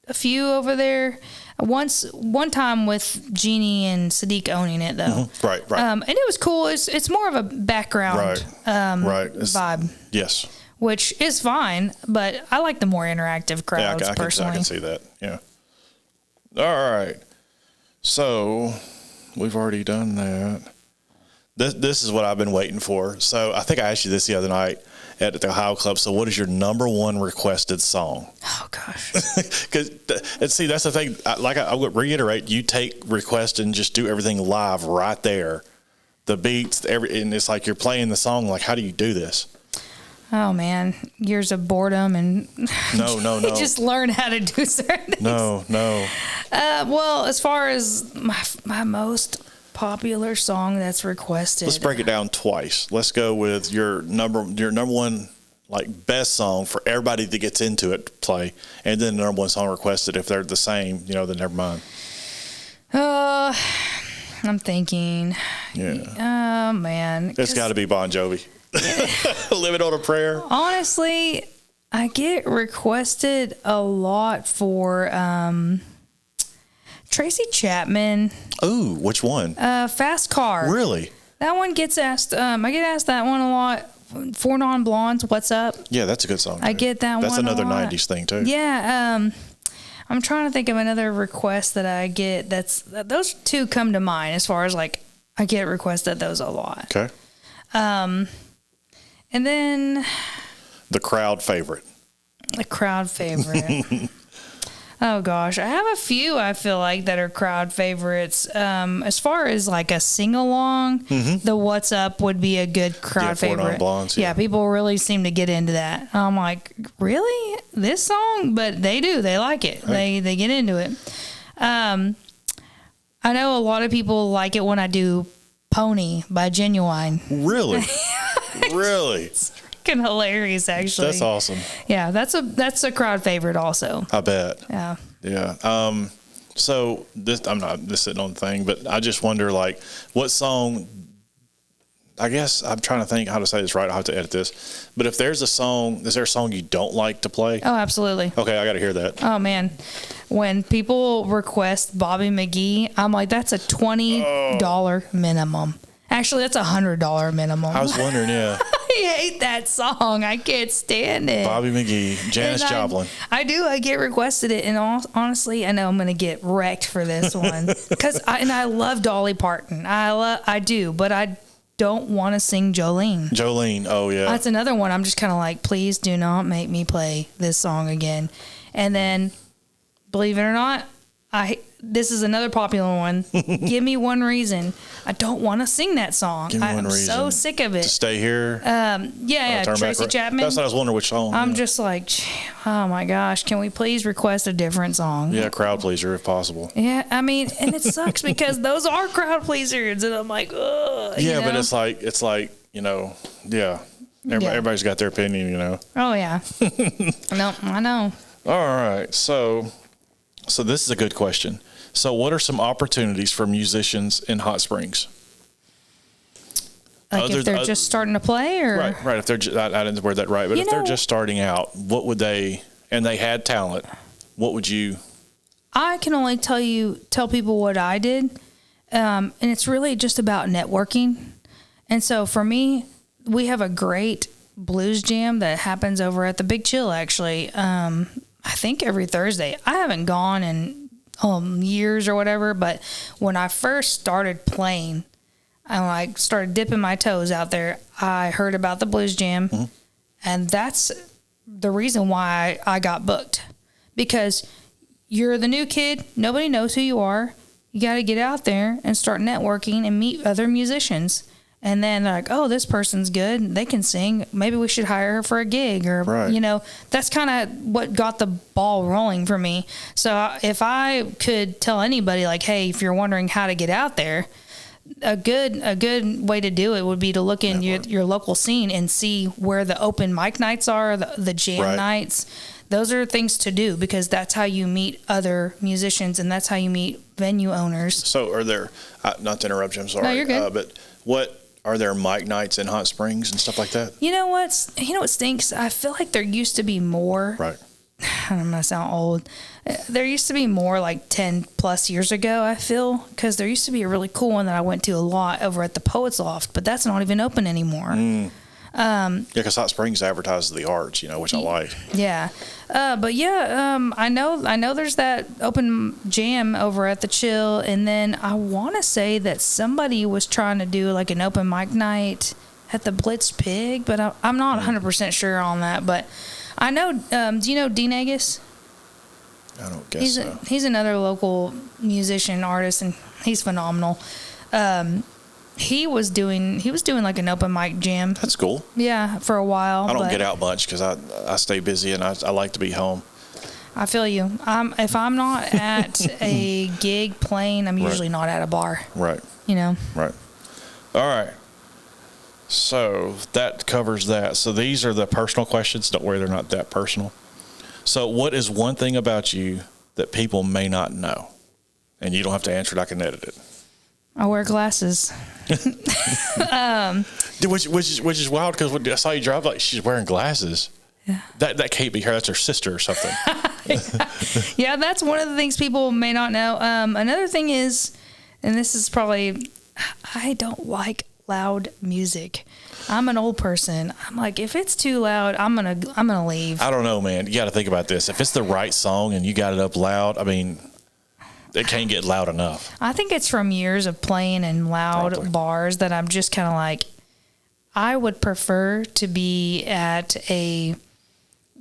C: a few over there. One time with Jeannie and Sadiq owning it though.
B: Right.
C: And it was cool. It's more of a background
B: Right. It's-
C: vibe,
B: Yes.
C: which is fine, but I like the more interactive crowds
B: I
C: personally.
B: can see that. Yeah. All right. So we've already done that. This is what I've been waiting for. So I think I asked you this the other night at the Ohio Club. So what is your number one requested song?
C: Oh gosh.
B: Because see, that's the thing. I would reiterate, you take requests and just do everything live right there. The beats, and it's like you're playing the song. Like, how do you do this?
C: Oh man, years of boredom and
B: No.
C: you just learn how to do certain things.
B: No.
C: Well, as far as my most popular song that's requested,
B: Let's break it down twice. Let's go with your number one, like, best song for everybody that gets into it to play, and then the number one song requested. If they're the same, then never mind.
C: I'm thinking.
B: Yeah.
C: Oh man,
B: It's got to be Bon Jovi. Living on a Prayer.
C: honestly, I get requested a lot for Tracy Chapman,
B: Ooh, which one?
C: Fast Car.
B: Really?
C: That one gets asked. I get asked that one a lot. For Non-Blondes, What's Up?
B: Yeah, that's a good song.
C: I get that one.
B: That's another
C: a lot.
B: 90s thing too.
C: Yeah. I'm trying to think of another request that I get. Those two come to mind as far as like I get requested those a lot.
B: Okay.
C: And then
B: the crowd favorite.
C: The crowd favorite. Oh gosh, I have a few I feel like that are crowd favorites. As far as like a sing along, the What's Up would be a good crowd favorite.
B: Non-Blondes,
C: yeah, people really seem to get into that. I'm like, really? This song? But they do. They like it. Right. They get into it. I know a lot of people like it when I do Pony by Genuine.
B: Really? Really?
C: It's freaking hilarious, actually.
B: That's awesome.
C: Yeah, that's a crowd favorite also.
B: I bet.
C: Yeah.
B: Yeah. So this, I'm not just sitting on the thing, but I just wonder, like, what song, I guess I'm trying to think how to say this right. I'll have to edit this. But if there's a song, is there a song you don't like to play?
C: Oh, absolutely.
B: Okay, I got to hear that.
C: Oh, man. When people request Bobby McGee, I'm like, that's a $20 minimum. Actually, that's a $100 minimum.
B: I was wondering, yeah.
C: I hate that song. I can't stand it.
B: Bobby McGee, Janis Joplin.
C: I do. I get requested it, and honestly, I know I'm going to get wrecked for this one because I love Dolly Parton. I do, but I don't want to sing Jolene.
B: Jolene, oh yeah.
C: That's another one. I'm just kind of like, please do not make me play this song again. And then, believe it or not, this is another popular one. Give me one reason. I don't want to sing that song. I'm so sick of it.
B: To stay here.
C: Yeah. Tracy Chapman.
B: That's what I was wondering which song.
C: I'm just like, oh my gosh, can we please request a different song?
B: Yeah, crowd pleaser if possible.
C: Yeah, I mean, and it sucks because those are crowd pleasers, and I'm like, ugh.
B: Yeah, but it's like yeah. Everybody's got their opinion,
C: Oh yeah. No, I know.
B: All right, so this is a good question. So what are some opportunities for musicians in Hot Springs?
C: Like if they're just starting to play, or
B: right. If they're I didn't word that right, but if they're just starting out, what would they? And they had talent. What would you?
C: I can only tell people what I did, and it's really just about networking. And so for me, we have a great blues jam that happens over at the Big Chill. Actually, I think every Thursday. I haven't gone in years or whatever, but when I first started playing, I started dipping my toes out there, I heard about the blues jam, and that's the reason why I got booked. Because you're the new kid, nobody knows who you are, you got to get out there and start networking and meet other musicians. And then they're like, oh, this person's good. They can sing. Maybe we should hire her for a gig. Or, that's kind of what got the ball rolling for me. So if I could tell anybody, like, hey, if you're wondering how to get out there, a good way to do it would be to look in your local scene and see where the open mic nights are, the jam nights. Those are things to do because that's how you meet other musicians and that's how you meet venue owners. So are there, not to interrupt you, I'm sorry.
B: No, you're good. But what, are there mic nights in Hot Springs and stuff like that?
C: You know what stinks? I feel like there used to be more.
B: Right.
C: I'm going to sound old. There used to be more like 10 plus years ago, I feel, because there used to be a really cool one that I went to a lot over at the Poets Loft, but that's not even open anymore.
B: Because Hot Springs advertises the arts, which I like.
C: Yeah. I know there's that open jam over at the Chill, and then I want to say that somebody was trying to do like an open mic night at the Blitz Pig, but I'm not 100% sure on that. But I know, do you know Dean Agus?
B: I don't guess so.
C: He's another local musician, artist, and he's phenomenal. He was doing like an open mic jam.
B: That's cool.
C: Yeah, for a while.
B: I don't get out much because I stay busy and I like to be home.
C: I feel you. If I'm not at a gig playing, I'm usually not at a bar.
B: Right.
C: Right.
B: All right. So that covers that. So these are the personal questions. Don't worry, they're not that personal. So what is one thing about you that people may not know? And you don't have to answer it. I can edit it.
C: I wear glasses.
B: Which is wild because I saw you drive like she's wearing glasses.
C: Yeah.
B: That can't be her. That's her sister or something.
C: Yeah, that's one of the things people may not know. Another thing is, and this is probably, I don't like loud music. I'm an old person. I'm like, if it's too loud, I'm gonna leave.
B: I don't know, man. You got to think about this. If it's the right song and you got it up loud, I mean, it can't get loud enough.
C: I think it's from years of playing in loud
B: Probably.
C: bars that I'm just kind of like, I would prefer to be at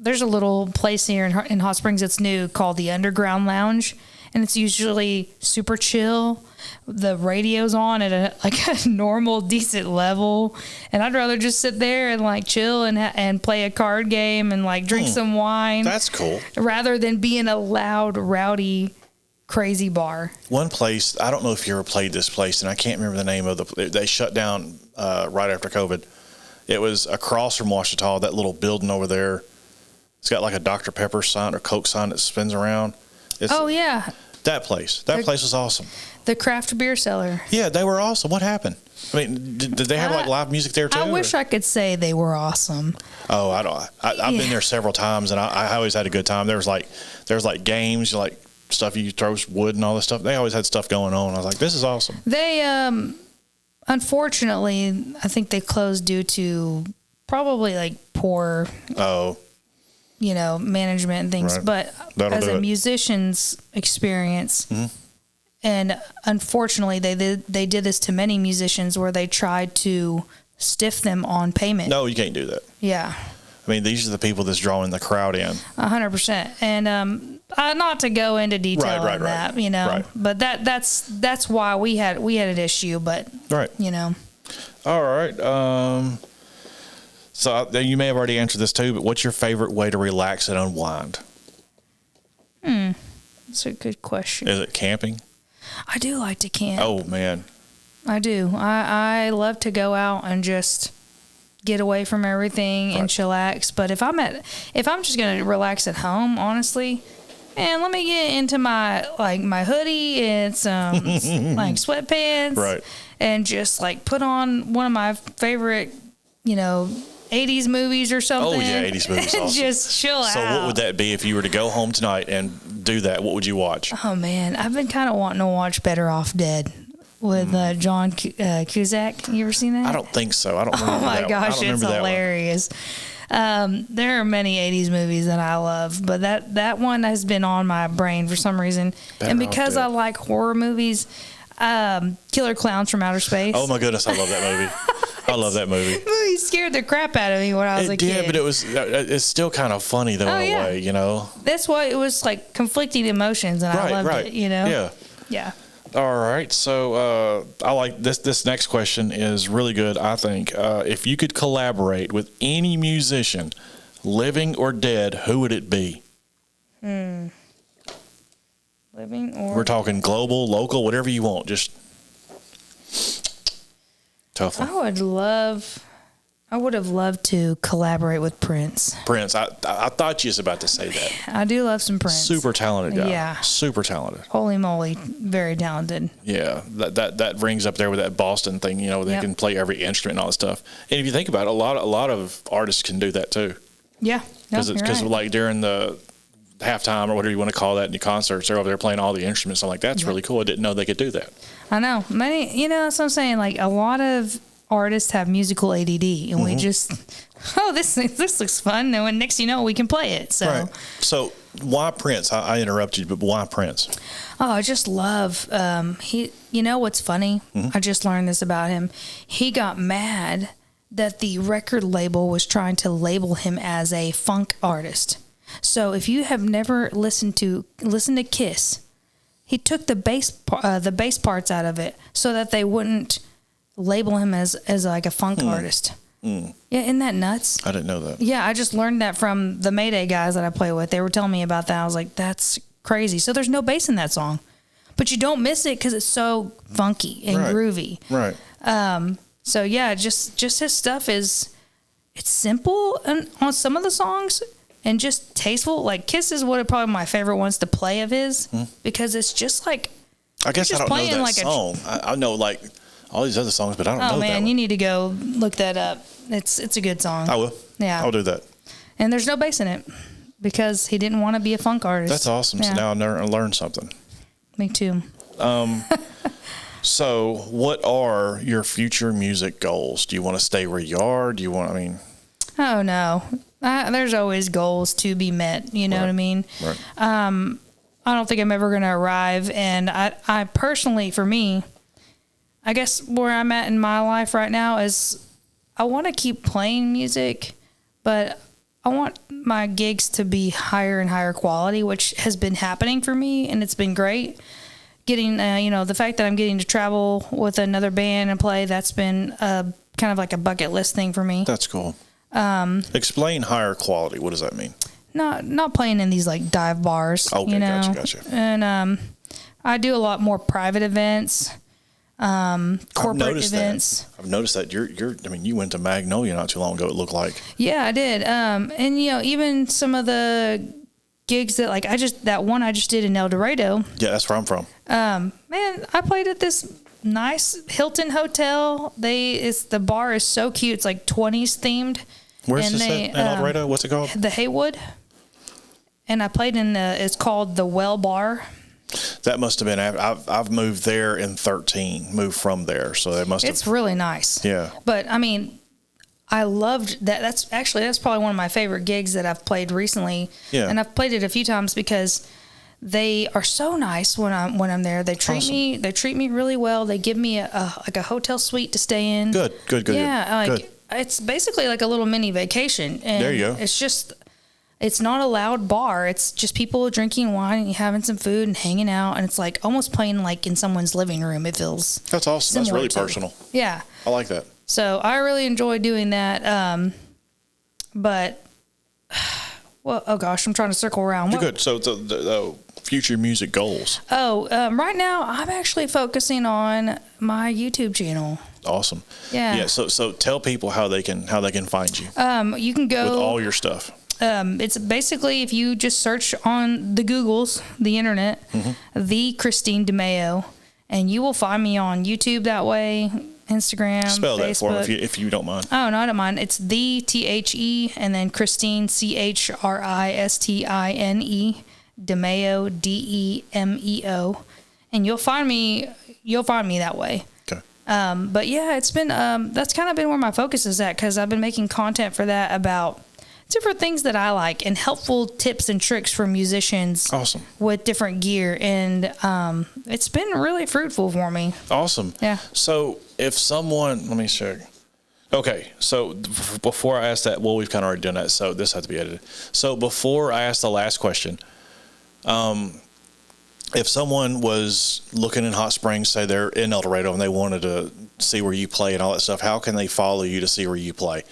C: there's a little place here in Hot Springs that's new called the Underground Lounge, and it's usually super chill. The radio's on at a normal, decent level, and I'd rather just sit there and like chill and play a card game and like drink some wine.
B: That's cool.
C: Rather than be in a loud, rowdy, crazy bar.
B: One place, I don't know if you ever played this place, and I can't remember the name of they shut down right after COVID. It was across from Ouachita, that little building over there. It's got like a Dr. Pepper sign or Coke sign that spins around.
C: Yeah.
B: That place. That place was awesome.
C: The craft beer cellar.
B: Yeah, they were awesome. What happened? I mean, did they have like live music there too?
C: I wish I could say they were awesome.
B: Oh, I don't. I've been there several times, and I always had a good time. There was like games, like stuff you throw wood and all this stuff. They always had stuff going on. I was like, this is awesome.
C: They unfortunately, I think they closed due to probably like poor management and things.
B: Right.
C: But as a musician's experience, and unfortunately they did this to many musicians where they tried to stiff them on payment.
B: No, you can't do that.
C: Yeah.
B: I mean, these are the people that's drawing the crowd in.
C: 100%. And not to go into detail on that,
B: Right.
C: but that's why we had an issue, but
B: right. All right. So you may have already answered this too, but what's your favorite way to relax and unwind?
C: That's a good question.
B: Is it camping?
C: I do like to camp.
B: Oh man.
C: I do. I love to go out and just get away from everything and chillax. But if I'm just gonna relax at home, honestly, and let me get into my hoodie and some like sweatpants,
B: right,
C: and just like put on one of my favorite, 80s movies or something.
B: Oh yeah, 80s movies. Awesome.
C: Just chill out.
B: So what would that be if you were to go home tonight and do that? What would you watch?
C: Oh man, I've been kind of wanting to watch Better Off Dead with John Cusack. You ever seen that?
B: I don't think so. I don't remember
C: Oh my
B: that
C: gosh,
B: one.
C: it's hilarious. There are many 80s movies that I love, but that one has been on my brain for some reason.
B: Better
C: and because
B: Off
C: I
B: Dead.
C: like horror movies, Killer Clowns from Outer Space.
B: Oh my goodness, I love that movie. I love that movie.
C: The movie scared the crap out of me when I was a kid.
B: It did, but it's still kind of funny though in a way,
C: That's why it was like conflicting emotions, and I loved it.
B: Yeah.
C: Yeah.
B: All right, so I like this. This next question is really good, I think. If you could collaborate with any musician, living or dead, who would it be?
C: Living or...
B: We're talking global, local, whatever you want. Just tough one.
C: I would have loved to collaborate with Prince.
B: Prince, I thought you was about to say that.
C: I do love some Prince.
B: Super talented guy.
C: Yeah.
B: Super talented.
C: Holy moly, very talented.
B: Yeah, that rings up there with that Boston thing. They can play every instrument and all that stuff. And if you think about it, a lot of artists can do that too.
C: Yeah,
B: Because like during the halftime or whatever you want to call that in the concerts, they're over there playing all the instruments. I'm like, that's really cool. I didn't know they could do that.
C: I know. Many, that's what I'm saying. Like a lot of artists have musical ADD, and we just, this looks fun. And when next you know, we can play it. So,
B: right. So why Prince? I interrupted you, but why Prince?
C: Oh, I just love he. What's funny? I just learned this about him. He got mad that the record label was trying to label him as a funk artist. So if you have never listened to Kiss, he took the bass parts out of it so that they wouldn't label him as like a funk artist. Yeah, isn't that nuts?
B: I didn't know that.
C: Yeah, I just learned that from the Mayday guys that I play with. They were telling me about that. I was like, that's crazy. So there's no bass in that song, but you don't miss it because it's so funky and groovy.
B: Right.
C: So yeah, just his stuff it's simple and on some of the songs and just tasteful. Like Kiss is probably my favorite ones to play of his because it's just like,
B: I guess I don't know that
C: like
B: song. I know like all these other songs, but I don't know that one.
C: Oh man, you need to go look that up. It's a good song.
B: I will.
C: Yeah.
B: I'll do that.
C: And there's no bass in it because he didn't want to be a funk artist.
B: That's awesome.
C: Yeah.
B: So now I learned something.
C: Me too.
B: So, what are your future music goals? Do you want to stay where you are? Do you want?
C: Oh no, there's always goals to be met. You know what I mean?
B: Right.
C: I don't think I'm ever going to arrive. And I personally, for me, I guess where I'm at in my life right now is I want to keep playing music, but I want my gigs to be higher and higher quality, which has been happening for me, and it's been great. Getting, the fact that I'm getting to travel with another band and play, that's been kind of like a bucket list thing for me.
B: That's cool. Explain higher quality. What does that mean?
C: Not playing in these like dive bars.
B: Okay, gotcha.
C: And I do a lot more private events, corporate events.
B: I've noticed that you went to Magnolia not too long ago. It looked like.
C: Yeah, I did. And even some of the gigs that that one I just did in El Dorado.
B: Yeah, that's where I'm from.
C: Man, I played at this nice Hilton hotel. The bar is so cute. It's like 20s themed.
B: Where's this at in El Dorado? What's it called?
C: The Haywood. And I played it's called the Well Bar.
B: That must have been. I've moved there in 2013. Moved from there, so that must have.
C: It's really nice.
B: Yeah.
C: But I mean, I loved that. That's probably one of my favorite gigs that I've played recently.
B: Yeah.
C: And I've played it a few times because they are so nice when I'm there. They treat me really well. They give me a hotel suite to stay in.
B: Good.
C: Yeah,
B: good.
C: It's basically like a little mini vacation. And
B: there you go.
C: It's not a loud bar. It's just people drinking wine and having some food and hanging out. And it's like almost playing like in someone's living room. It feels.
B: That's awesome. That's really personal.
C: Yeah.
B: I like that.
C: So I really enjoy doing that. But, well, oh gosh, I'm trying to circle around.
B: You're good. So the future music goals.
C: Right now I'm actually focusing on my YouTube channel.
B: Awesome.
C: Yeah.
B: So tell people how they can find you.
C: You can go
B: with all your stuff.
C: It's basically if you just search on the Googles, the internet, the Christine DeMeo, and you will find me on YouTube that way, Instagram,
B: Spell
C: Facebook.
B: that for me if you don't mind.
C: Oh, no, I don't mind. It's the THE and then Christine CHRISTINE, DeMeo DEMEO, and you'll find me that way.
B: Okay.
C: But yeah, it's been that's kind of been where my focus is at because I've been making content for that about different things that I like and helpful tips and tricks for musicians.
B: Awesome. With
C: different gear. And it's been really fruitful for me.
B: Awesome.
C: Yeah.
B: So if someone, let me check. Okay. So before I ask that, well, we've kind of already done that. So this has to be edited. So before I ask the last question, if someone was looking in Hot Springs, say they're in El Dorado and they wanted to see where you play and all that stuff, how can they follow you to see where you play?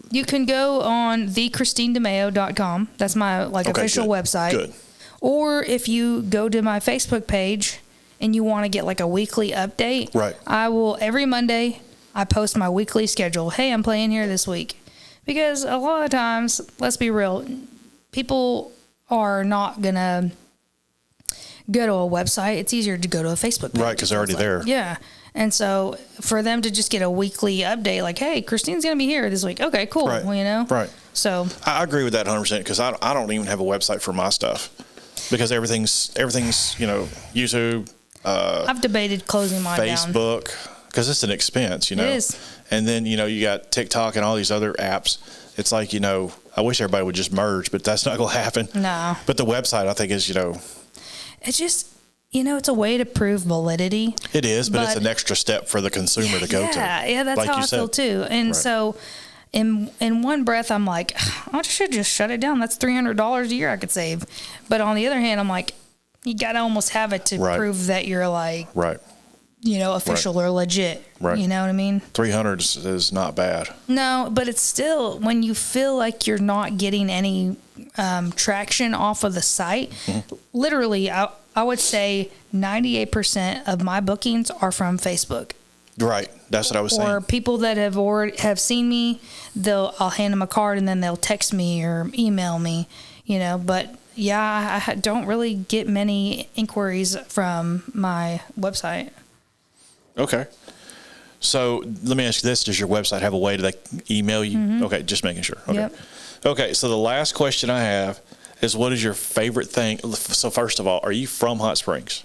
C: You can go on thechristinedemeo.com. That's my official website.
B: Good.
C: Or if you go to my Facebook page and you want to get like a weekly update,
B: right?
C: I will every Monday. I post my weekly schedule. Hey, I'm playing here this week, because a lot of times, let's be real, people are not gonna go to a website. It's easier to go to a Facebook page,
B: right? Because they're already there.
C: Yeah. And so for them to just get a weekly update, like, hey, Christine's going to be here this week. Okay, cool.
B: Right.
C: Well, you know?
B: Right.
C: So
B: I agree with that 100% because I don't even have a website for my stuff because everything's YouTube.
C: I've debated closing mine
B: Facebook, because it's an expense, It
C: is.
B: And then, you got TikTok and all these other apps. It's like, I wish everybody would just merge, but that's not going to happen.
C: No.
B: But the website, I think, is,
C: It's just, it's a way to prove validity.
B: It is, but it's an extra step for the consumer to go to.
C: Yeah, that's like how I feel too. And so in one breath, I'm like, I should just shut it down. That's $300 a year I could save. But on the other hand, I'm like, you got to almost have it to prove that you're like, official or legit.
B: Right.
C: You know what I mean?
B: 300 is not bad.
C: No, but it's still, when you feel like you're not getting any traction off of the site, literally, I would say 98% of my bookings are from Facebook.
B: Right. That's what I was saying.
C: Or people that have seen me, I'll hand them a card and then they'll text me or email me, but yeah, I don't really get many inquiries from my website.
B: Okay. So let me ask you this. Does your website have a way to email you? Mm-hmm. Okay. Just making sure. Okay.
C: Yep.
B: Okay. So the last question I have is, what is your favorite thing? So first of all, are you from Hot Springs?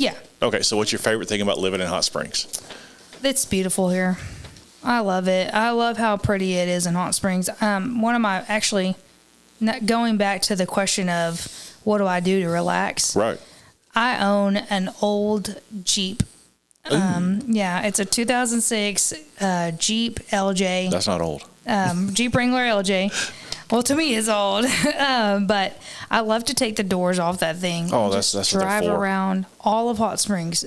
C: Yeah.
B: Okay, so what's your favorite thing about living in Hot Springs?
C: It's beautiful here. I love it. I love how pretty it is in Hot Springs. One of my, actually, going back to the question of what do I do to relax?
B: Right.
C: I own an old Jeep. Yeah, it's a 2006 Jeep LJ.
B: That's not old.
C: Jeep Wrangler LJ. Well, to me, it's old. But I love to take the doors off that thing.
B: Oh,
C: and
B: that's
C: just
B: what they're
C: drive
B: for.
C: around all of Hot Springs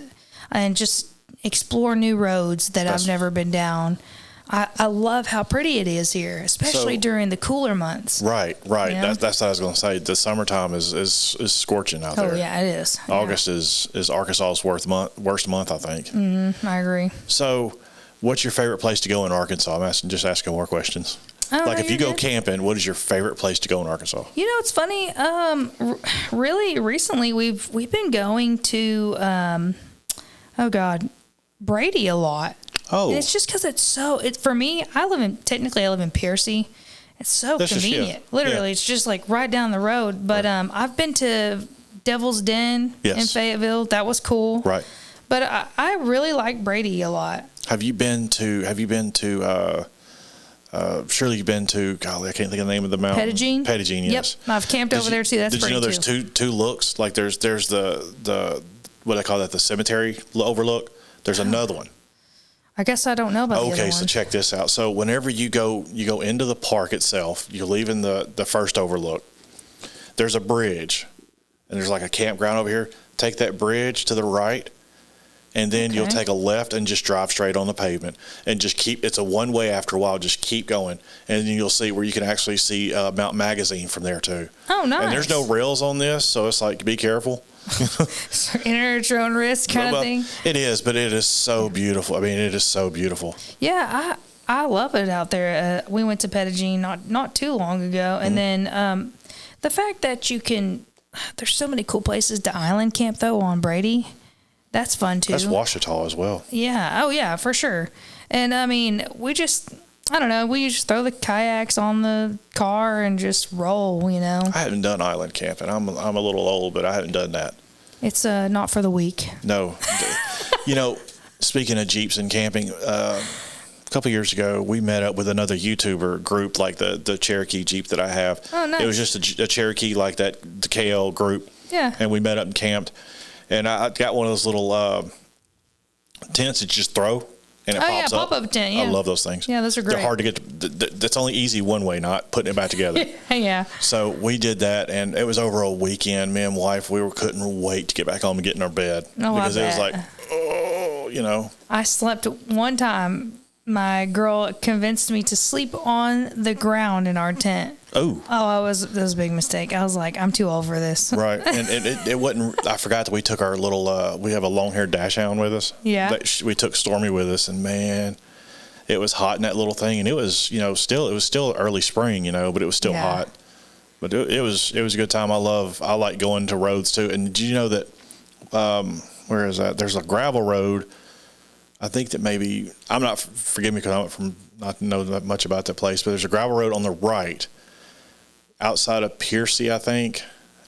C: and just explore new roads that I've never been down. I love how pretty it is here, especially during the cooler months.
B: Right.
C: You know?
B: That's what I was going to say. The summertime is scorching out there.
C: Oh, yeah, it is.
B: August is Arkansas's worst month, I think.
C: I agree.
B: So, what's your favorite place to go in Arkansas? I'm asking more questions. Like, if you go camping, what is your favorite place to go in Arkansas?
C: You know, it's funny. Really, recently we've been going to, Brady a lot.
B: Oh,
C: And it's just because for me, I live in Piercy. It's so
B: That's just,
C: convenient. Literally, it's just like right down the road. But I've been to Devil's Den in Fayetteville. That was cool.
B: Right.
C: But I really like Brady a lot.
B: Have you been to? Surely you've been to. Golly, I can't think of the name of the mountain.
C: Pettigene,
B: yes.
C: Yep, I've camped over there too. That's
B: Did you know there's two looks? Like there's the what I call that, the cemetery overlook. There's another one.
C: I guess I don't know about the other
B: Okay,
C: one.
B: so check this out. So whenever you go into the park itself, you're leaving the first overlook. There's a bridge, and there's like a campground over here. Take that bridge to the right, and then you'll take a left and just drive straight on the pavement, and just it's a one way after a while. Just keep going, and then you'll see where you can actually see Mount Magazine from there too.
C: Oh, nice.
B: And there's no rails on this, so it's like, be careful.
C: So enter at your own risk kind of thing.
B: It is, but it is so beautiful. I mean, it is so beautiful.
C: Yeah, I love it out there. We went to Pettigene not too long ago, and then the fact that there's so many cool places to island camp though on Brady. That's fun too.
B: That's Ouachita as well.
C: Yeah. Oh yeah, for sure. And I mean, we just throw the kayaks on the car and just roll, you know.
B: I haven't done island camping. I'm a little old, but I haven't done that.
C: It's not for the weak.
B: No. You know, speaking of Jeeps and camping, a couple of years ago, we met up with another YouTuber group, like the Cherokee Jeep that I have.
C: Oh, nice.
B: It was just a Cherokee like that, the KL group.
C: Yeah.
B: And we met up and camped. And I got one of those little tents that you just throw. And it pops up.
C: Pop-up tent, yeah.
B: I love those things.
C: Yeah, those are great.
B: They're hard to get. That's only easy one way, not putting it back together.
C: Yeah.
B: So we did that, and it was over a weekend. Me and wife, couldn't wait to get back home and get in our bed.
C: Oh,
B: because it was like, you know.
C: I slept one time. My girl convinced me to sleep on the ground in our tent.
B: Oh,
C: that was a big mistake. I was like, I'm too old for this.
B: Right. And it wasn't, I forgot that we took our little, we have a long-haired dachshund with us.
C: Yeah.
B: We took Stormy with us, and man, it was hot in that little thing. And it was, it was still early spring, but it was still hot. But it was a good time. I like going to roads too. And did you know that, where is that? There's a gravel road. I think that maybe, forgive me because I'm from not know that much about that place, but there's a gravel road on the right outside of Piercy, I think.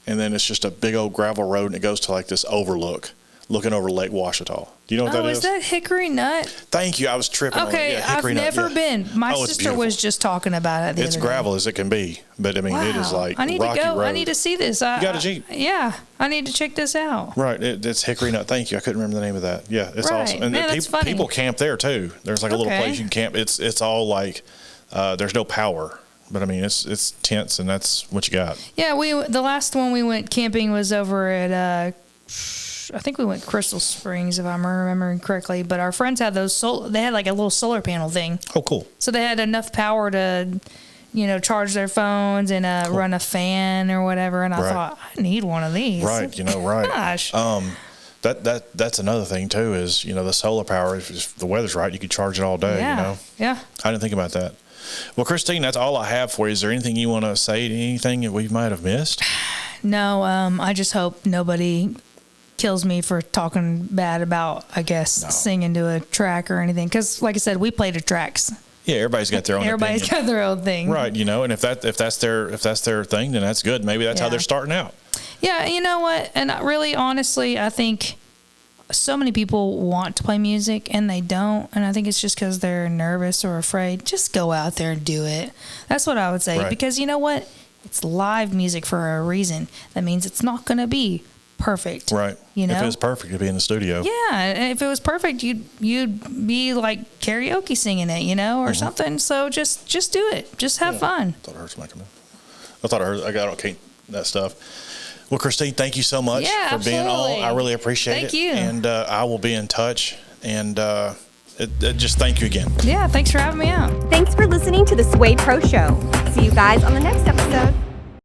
B: And then it's just a big old gravel road, and it goes to like this overlook looking over Lake Ouachita. Do you know what that is?
C: Is that Hickory Nut?
B: Thank you. I was tripping on it.
C: Okay,
B: Yeah,
C: I've never been. My sister was just talking about it.
B: It's gravel as it can be, but I mean, it is like
C: I need
B: rocky
C: to go.
B: road.
C: I need to see this. You
B: got a Jeep?
C: Yeah, I need to check this out.
B: Right, it's Hickory Nut. Thank you. I couldn't remember the name of that. Yeah, it's awesome. And
C: Man, that's funny.
B: people camp there too. There's like a little place you can camp. It's all like there's no power, but I mean it's tents, and that's what you got.
C: Yeah, the last one we went camping was over at I think we went Crystal Springs, if I'm remembering correctly. But our friends had they had like a little solar panel thing.
B: Oh, cool.
C: So they had enough power to, charge their phones and run a fan or whatever. And I thought, I need one of these.
B: Right, right.
C: Gosh.
B: That's another thing too is, the solar power, if the weather's right, you could charge it all day,
C: Yeah.
B: I didn't think about that. Well, Christine, that's all I have for you. Is there anything you want to say, anything that we might have missed?
C: No, I just hope nobody kills me for talking bad about, singing to a track or anything. Because, like I said, we play to tracks.
B: Yeah, everybody's got their own.
C: Everybody's got their own thing,
B: right? And if that's their thing, then that's good. Maybe that's how they're starting out.
C: Yeah, you know what? And really, honestly, I think so many people want to play music and they don't, and I think it's just because they're nervous or afraid. Just go out there and do it. That's what I would say.
B: Right.
C: Because you know what? It's live music for a reason. That means it's not going to be perfect.
B: Right.
C: You know?
B: If it was perfect, it'd be in the studio.
C: Yeah, and if it was perfect, you'd be like karaoke singing it, or something. So just do it. Just have fun.
B: I thought I heard somebody come in. I thought I heard. I don't can't that stuff. Well, Christine, thank you so much for being on. I really appreciate it.
C: Thank you.
B: And I will be in touch. And just thank you again.
C: Yeah, thanks for having me out.
D: Thanks for listening to the SWADE Pro Show. See you guys on the next episode.